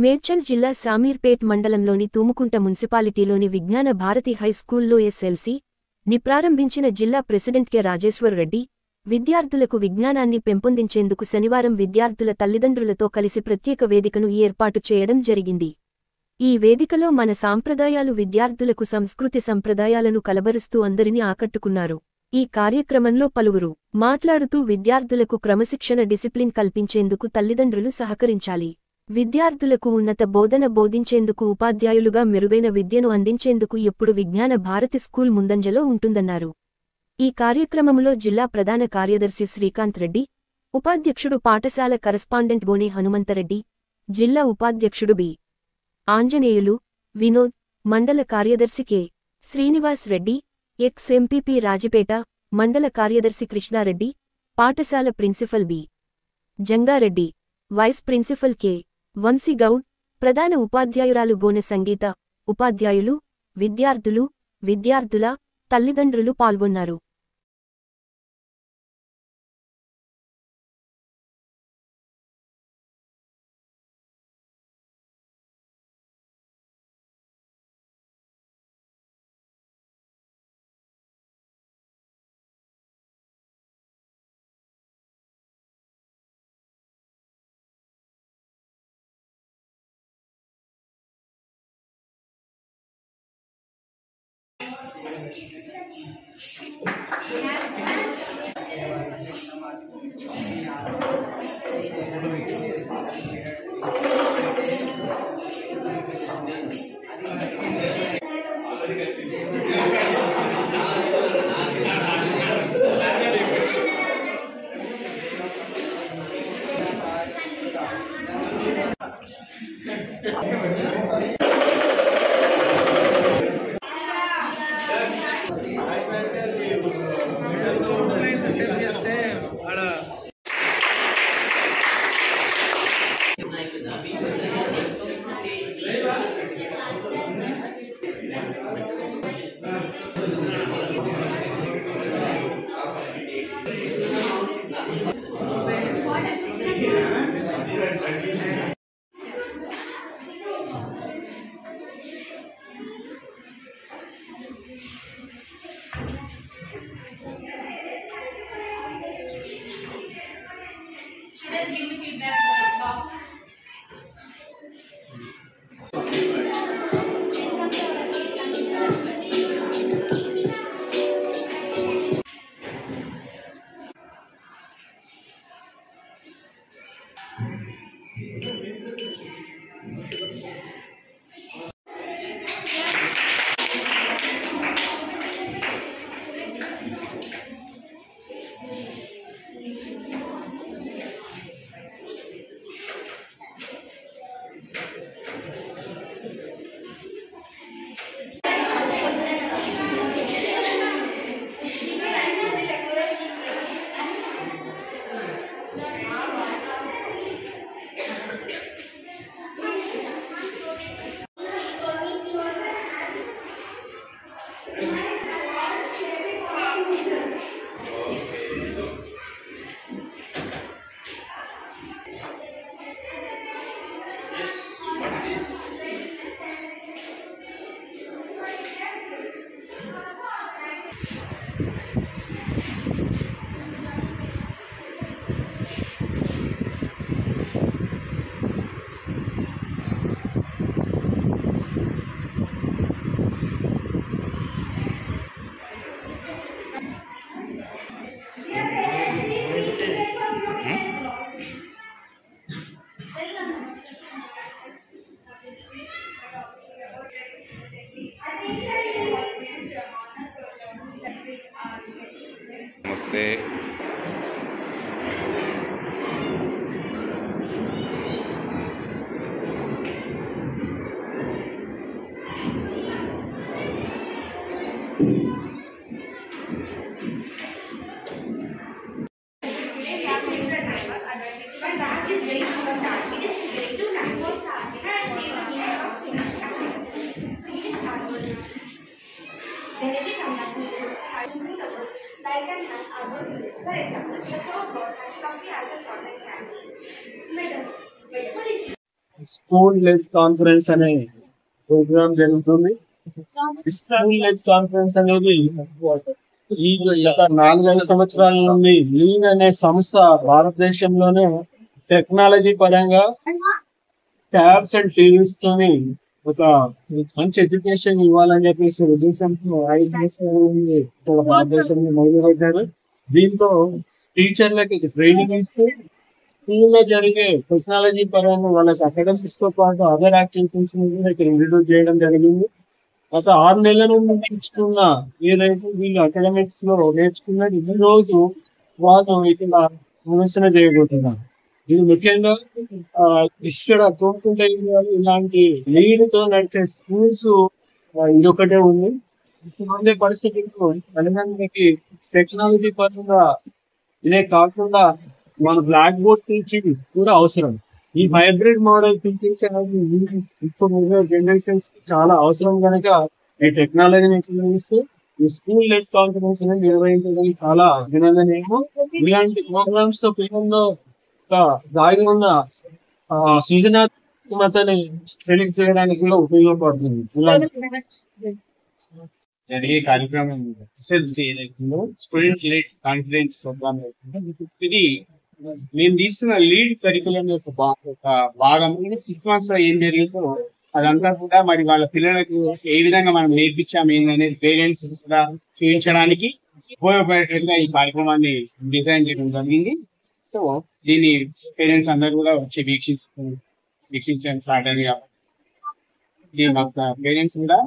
మేడ్చల్ జిల్లా శామీర్పేట్ మండలంలోని తూముకుంట మున్సిపాలిటీలోని విజ్ఞాన భారతి హై స్కూల్లో ఎస్ఎల్సి ని ప్రారంభించిన జిల్లా ప్రెసిడెంట్ కె రాజేశ్వర్ రెడ్డి విద్యార్థులకు విజ్ఞానాన్ని పెంపొందించేందుకు శనివారం విద్యార్థుల తల్లిదండ్రులతో కలిసి ప్రత్యేక వేదికను ఏర్పాటు చేయడం జరిగింది. ఈ వేదికలో మన సాంప్రదాయాలు విద్యార్థులకు సంస్కృతి సంప్రదాయాలను కలబరుస్తూ అందరినీ ఆకట్టుకున్నారు. ఈ కార్యక్రమంలో పలువురు మాట్లాడుతూ విద్యార్థులకు క్రమశిక్షణ డిసిప్లిన్ కల్పించేందుకు తల్లిదండ్రులు సహకరించాలి. విద్యార్థులకు ఉన్నత బోధన బోధించేందుకు ఉపాధ్యాయులుగా మెరుగైన విద్యను అందించేందుకు ఎప్పుడు విజ్ఞాన భారతి స్కూల్ ముందంజలో ఉంటుందన్నారు. ఈ కార్యక్రమంలో జిల్లా ప్రధాన కార్యదర్శి శ్రీకాంత్ రెడ్డి, ఉపాధ్యక్షుడు పాఠశాల కరస్పాండెంట్ బోనే హనుమంతరెడ్డి, జిల్లా ఉపాధ్యక్షుడు బి. ఆంజనేయులు, వినోద్, మండల కార్యదర్శి K. Srinivas Reddy, ex MPP Rajapet, మండల కార్యదర్శి కృష్ణారెడ్డి, పాఠశాల principal B. Janga Reddy, vice principal K. Vamshi Goud, ప్రధాన ఉపాధ్యాయురాలు గోనె సంగీత, ఉపాధ్యాయులు, విద్యార్థుల తల్లిదండ్రులు పాల్గొన్నారు. Students, give me feedback in the box. नमस्ते। Like and has others in this. For example, the frog bird has puffy eyes and front and hands. Middle. What is school led conference అనే programme జరుగుతుంది. School led conference అనేది ఈ గత 4-5 సంవత్సరాల నుండి lean అనే సంస్థ భారతదేశంలోనే టెక్నాలజీ పరంగా ట్యాబ్స్ అండ్ టీవీస్ తోని ఒక మంచి ఎడ్యుకేషన్ ఇవ్వాలని చెప్పేసి ఉద్దేశంతో 5 సంవత్సరాల నుండి ఇక్కడ భారతదేశంలో మొదలుపెట్టారు. దీంతో టీచర్లకి ట్రైనింగ్ ఇస్తూ స్కూల్లో జరిగే టెక్నాలజీ పరంగా వాళ్ళకి అకాడమిక్స్ తో పాటు అదర్ యాక్టివిటీస్ కూడా ఇక్కడ ఇంట్రడ్యూస్ చేయడం జరిగింది. గత 6 నెలల నుండి నేర్చుకున్న ఏదైతే వీళ్ళు అకాడమిక్స్ లో నేర్చుకున్నది ఈ రోజు వాళ్ళు ఇట్లా ప్రదర్శన చేయబోతున్నారు. ఇది ముఖ్యంగా ఇక్కడ కోరుకుంటే ఇలాంటి లీడ్ తో నడిచే స్కూల్స్ ఇదొకటే ఉంది. ఇప్పుడుండే పరిస్థితుల్లో తెలంగాణకి టెక్నాలజీ పరంగా ఇదే కాకుండా మన బ్లాక్ బోర్డ్ టీచింగ్ కూడా అవసరం. ఈ హైబ్రిడ్ మోడల్ టీచింగ్స్ అనేది ఇప్పుడు జనరేషన్స్ కి చాలా అవసరం కనుక ఈ టెక్నాలజీని ఉపయోగిస్తూ ఈ స్కూల్ లెడ్ కాన్ఫరెన్స్ అనేది నిర్వహించడం చాలా అభినందనీయం. ఇలాంటి ప్రోగ్రామ్స్ తో పిల్లల్లో దాగి ఉన్న సృజనాత్మకతని తెలియ చేయడానికి కూడా ఉపయోగపడుతుంది. జరిగే కార్యక్రమం ఎస్ఎల్సి ఏదైతుందో స్టూడెంట్ లీడ్ కాన్ఫరెన్స్ ప్రోగ్రామ్ ఇది మేము తీసుకున్న లీడ్ కరికులం యొక్క భాగం 6 months లో ఏం జరిగిందో అదంతా కూడా మరి వాళ్ళ పిల్లలకు ఏ విధంగా మనం నేర్పించాము ఏంటనేది పేరెంట్స్ కూడా చూపించడానికి ఉపయోగపడేటట్టుగా ఈ కార్యక్రమాన్ని డిజైన్ చేయడం జరిగింది. సో దీన్ని పేరెంట్స్ అందరూ కూడా వచ్చి వీక్షించడం స్టార్ట్ అయింది కాబట్టి దీని పేరెంట్స్ కూడా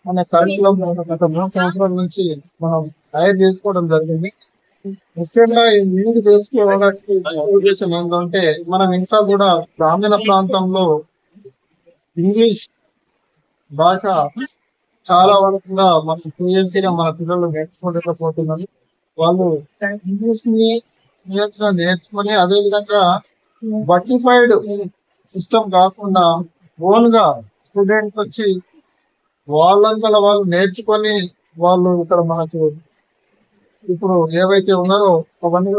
మన కరికులం గత 3 సంవత్సరాల నుంచి మనం తయారు చేసుకోవడం జరిగింది. ముఖ్యంగా ఈ లీడ్ చేసుకోవడానికి ఉద్దేశం ఏంటంటే మనం ఇంకా కూడా గ్రామీణ ప్రాంతంలో ఇంగ్లీష్ భాష చాలా వరకు మన ఫ్లూయెన్సీగా మన పిల్లలు నేర్చుకోలేకపోతున్నారు. వాళ్ళు ఇంగ్లీష్ ని నేర్చుకుని అదే విధంగా బట్టిఫైడ్ సిస్టమ్ కాకుండా ఓన్ గా స్టూడెంట్ వచ్చి వాళ్ళంతా వాళ్ళు నేర్చుకొని వాళ్ళు ఇక్కడ మనకు ఇప్పుడు ఏవైతే ఉన్నారో అవన్నీ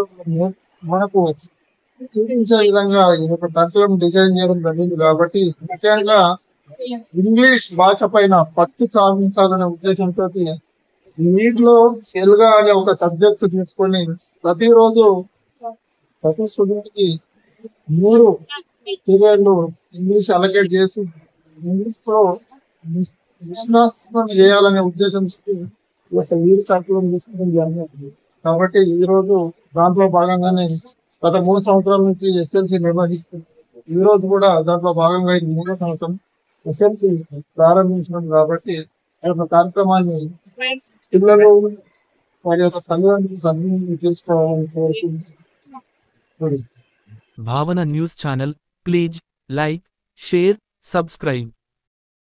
మనకు చూపించే విధంగా ఈ యొక్క కరికులం డిజైన్ చేయడం జరిగింది. కాబట్టి ముఖ్యంగా ఇంగ్లీష్ భాష పైన పట్టు సాధించాలనే ఉద్దేశంతో నీటిలో తెలుగు అనే ఒక సబ్జెక్ట్ తీసుకొని ప్రతిరోజు ప్రతి స్టూడెంట్ కి 3 పీరియడ్లు ఇంగ్లీష్ అలకేట్ చేసి ఇంగ్లీష్ లో విశ్వాసం చేయాలనే ఉద్దేశంతో ఒక లీడ్ కరికులం తీసుకోవడం జరిగింది. కాబట్టి ఈ రోజు దాంట్లో భాగంగానే గత 3 సంవత్సరాల నుంచి ఎస్ఎల్సి నిర్వహిస్తుంది. ఈ రోజు కూడా దాంట్లో భాగంగా 3వ సంవత్సరం ఎస్ఎల్సి ప్రారంభించడం కాబట్టి ఆ యొక్క కార్యక్రమాన్ని పిల్లలు వారి యొక్క సంఘానికి తీసుకోవాలని కోరుకుంటున్నాను. భావన news channel please like, share, subscribe.